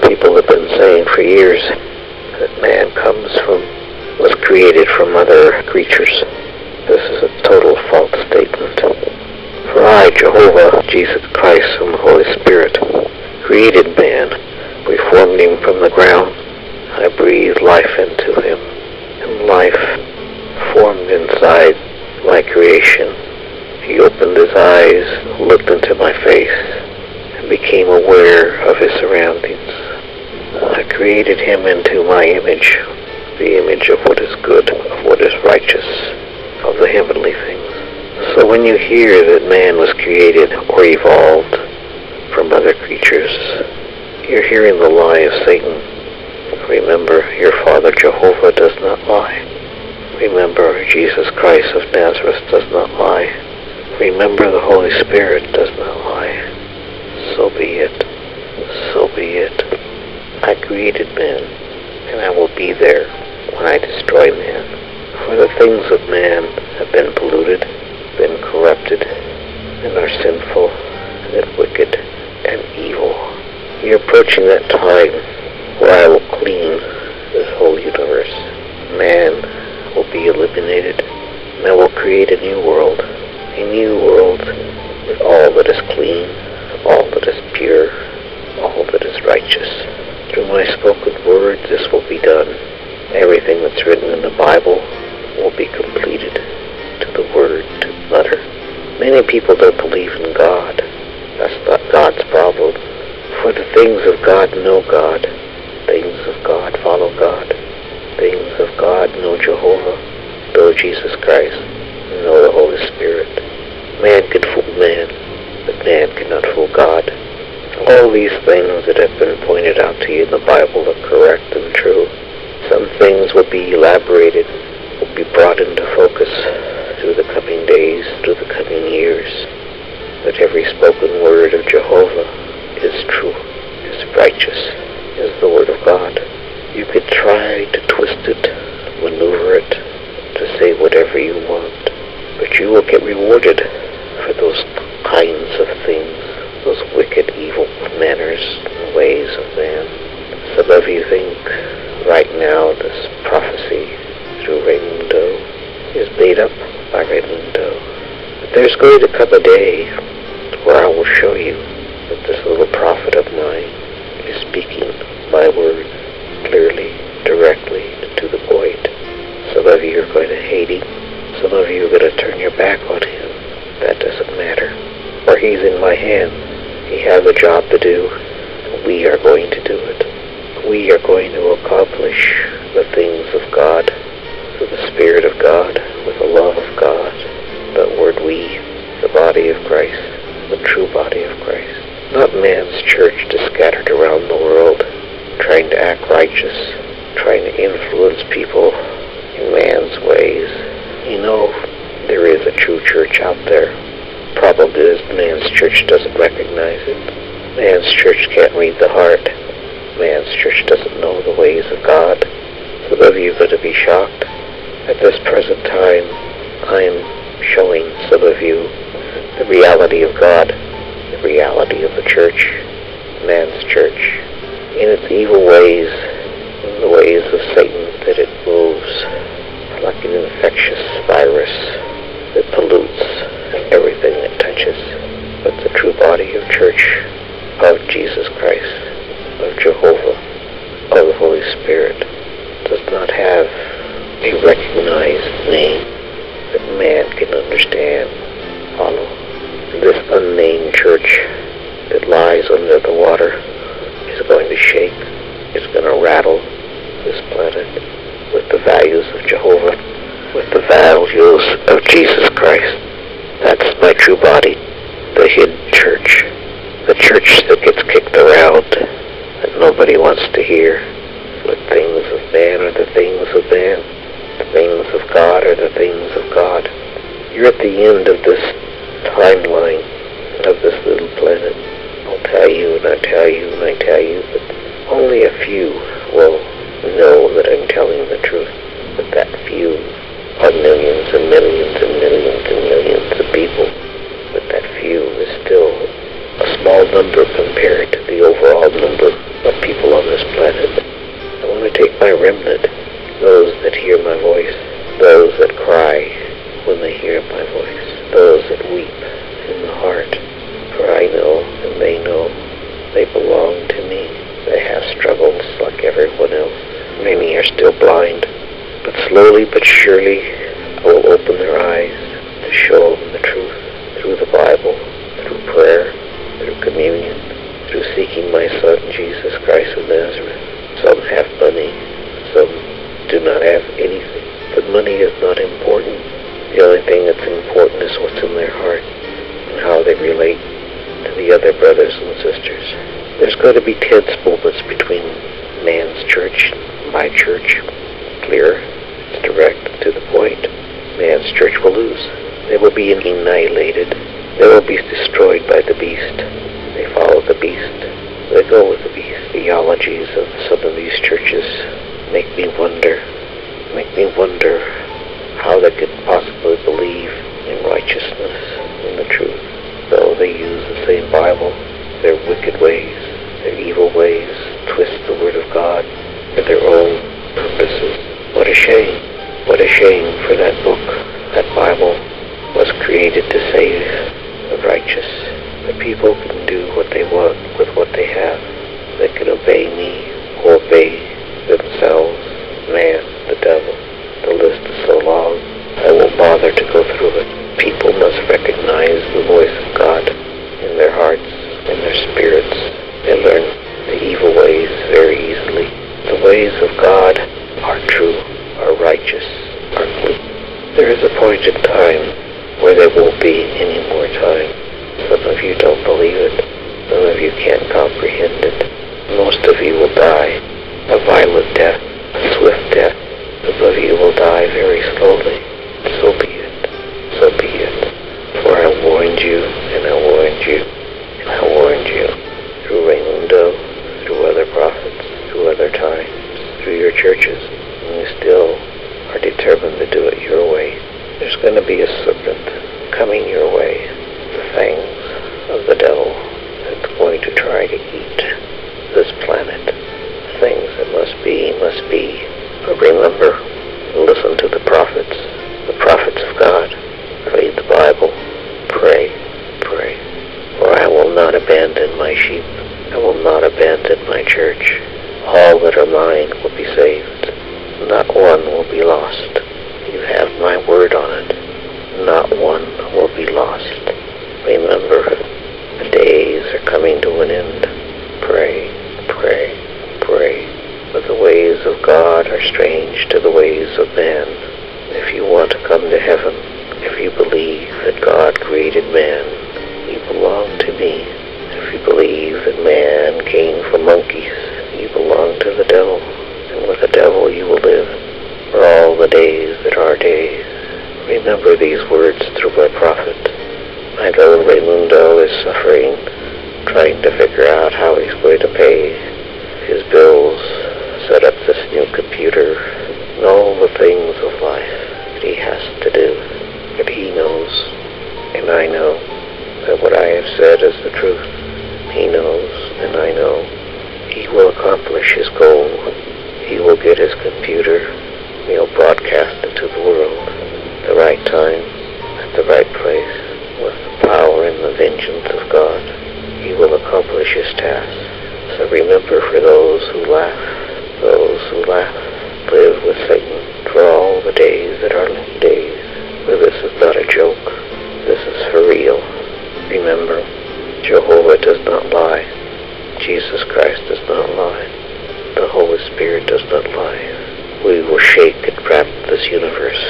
People have been saying for years that man was created from other creatures. This is a total false statement. For I, Jehovah, Jesus Christ, and the Holy Spirit, created man. We formed him from the ground. I breathed life into him, and life formed inside my creation. He opened his eyes, looked into my face, and became aware of his surroundings. I created him into my image, the image of what is good, of what is righteous, of the heavenly things. So when you hear that man was created or evolved from other creatures, you're hearing the lie of Satan. Remember, your Father Jehovah does not lie. Remember, Jesus Christ of Nazareth does not lie. Remember, the Holy Spirit does not lie. So be it. So be it. I created man, and I will be there when I destroy man. For the things of man have been polluted, been corrupted, and are sinful, and wicked, and evil. You're approaching that time where I will clean this whole universe. Man will be eliminated, and I will create a new world with all that is clean, all that is pure, all that is righteous. Through my spoken word, this will be done. Everything that's written in the Bible will be completed to the word, to the letter. Many people don't believe in God. That's not God's problem. For the things of God know God. Things of God follow God. Things of God know Jehovah, know Jesus Christ, know the Holy Spirit. Man can fool man, but man cannot fool God. All these things that have been pointed out to you in the Bible are correct and true. Some things will be elaborated, will be brought into focus through the coming days, through the coming years. But every spoken word of Jehovah is true, is righteous, is the word of God. You could try to twist it, maneuver it, to say whatever you want, but you will get rewarded for those kinds of things, those wicked, evil manners and ways of man. Some of you think right now this prophecy through Raymond Doe is made up by Raymond Doe. But there's going to come a day where I will show you that this little prophet of mine is speaking my word clearly, directly, and to the point. Some of you are going to hate him. Some of you are going to turn your back on him. That doesn't matter. For he's in my hand. He has a job to do. We are going to do it. We are going to accomplish the things of God, with the Spirit of God, with the love of God. That word we, the body of Christ, the true body of Christ. Not man's church just scattered around the world, trying to act righteous, trying to influence people in man's ways. You know, there is a true church out there. Problem is, man's church doesn't recognize it. Man's church can't read the heart. Man's church doesn't know the ways of God. Some of you are going to be shocked. At this present time, I am showing some of you the reality of God, the reality of the church, man's church, in its evil ways, in the ways of Satan, that it moves like an infectious virus that pollutes everything it touches. But the true body of church, of Jesus Christ, of Jehovah, of the Holy Spirit, does not have a recognized name that man can understand, follow. This unnamed church that lies under the water is going to shake, it's going to rattle this planet with the values of Jehovah, with the values of Jesus Christ. That's my true body, the hidden church, the church that gets kicked around, that nobody wants to hear. The things of man are the things of man. The things of God are the things of God. You're at the end of this timeline of this little planet. I'll tell you and I tell you and I tell you, but only a few will know that I'm telling the truth. But that few are millions and millions and millions and millions of people. But that few is still a small number compared to the overall number of people on hear my voice, those that cry when they hear my voice, those that weep in the heart. For I know and they know they belong to me. They have struggles like everyone else. Many are still blind, but slowly but surely I will open their eyes to show them the truth through the Bible, through prayer, through communion, through seeking my Son, Jesus Christ of Nazareth. Some have money, some do not have anything. But money is not important. The only thing that's important is what's in their heart and how they relate to the other brothers and sisters. There's going to be tense moments between man's church and my church. Clear, it's direct, to the point. Man's church will lose. They will be annihilated. They will be destroyed by the beast. They follow the beast. They go with the beast. Theologies of some of these churches make me wonder how they could possibly believe in righteousness and the truth, though they use the same Bible. Their wicked ways, their evil ways, twist the Word of God for their own purposes. What a shame. What a shame for that book. That Bible was created to save the righteous. The people can do what they want with what they have. They can obey me or obey themselves, man, the devil. The list is so long, I won't bother to go through it. People must recognize the voice of God in their hearts, in their spirits. They learn the evil ways very easily. The ways of God are true, are righteous, are clean. There is a point in time where there won't be any more time. Some of you don't believe it. Some of you can't comprehend it. Most of you will die a violent death, a swift death. Some of you will die very slowly. So be it. So be it. For I warned you, and I warned you, and I warned you. Through Raymundo, through other prophets, through other times, through your churches, and you still are determined to do it your way. There's going to be a serpent coming your way, the fangs of the devil that's going to try to eat this planet. Things that must be, must be. But remember, listen to the prophets of God. Read the Bible. Pray, pray. For I will not abandon my sheep. I will not abandon my church. All that are mine will be saved. Not one will be lost. You have my word on it. Not one will be lost. Remember, the days are coming to an end. Pray, pray, pray. But the ways of God are strange to the ways of man. If you want to come to heaven, if you believe that God created man, you belong to me. If you believe that man came from monkeys, you belong to the devil. And with the devil you will live for all the days that are days. Remember these words through my prophet. My little Raymundo is suffering, trying to figure out how he's going to pay his bills, set up this new computer, and all the things of life that he has to do. But he knows, and I know, that what I have said is the truth. He knows, and I know. He will accomplish his goal. He will get his computer. He'll broadcast it to the world at the right time, at the right place, with the power and the vengeance of God. He will accomplish his task. So remember, for those who laugh, live with Satan for all the days that are days. For this is not a joke. This is for real. Remember, Jehovah does not lie. Jesus Christ does not lie. The Holy Spirit does not lie. We will shake and wrap this universe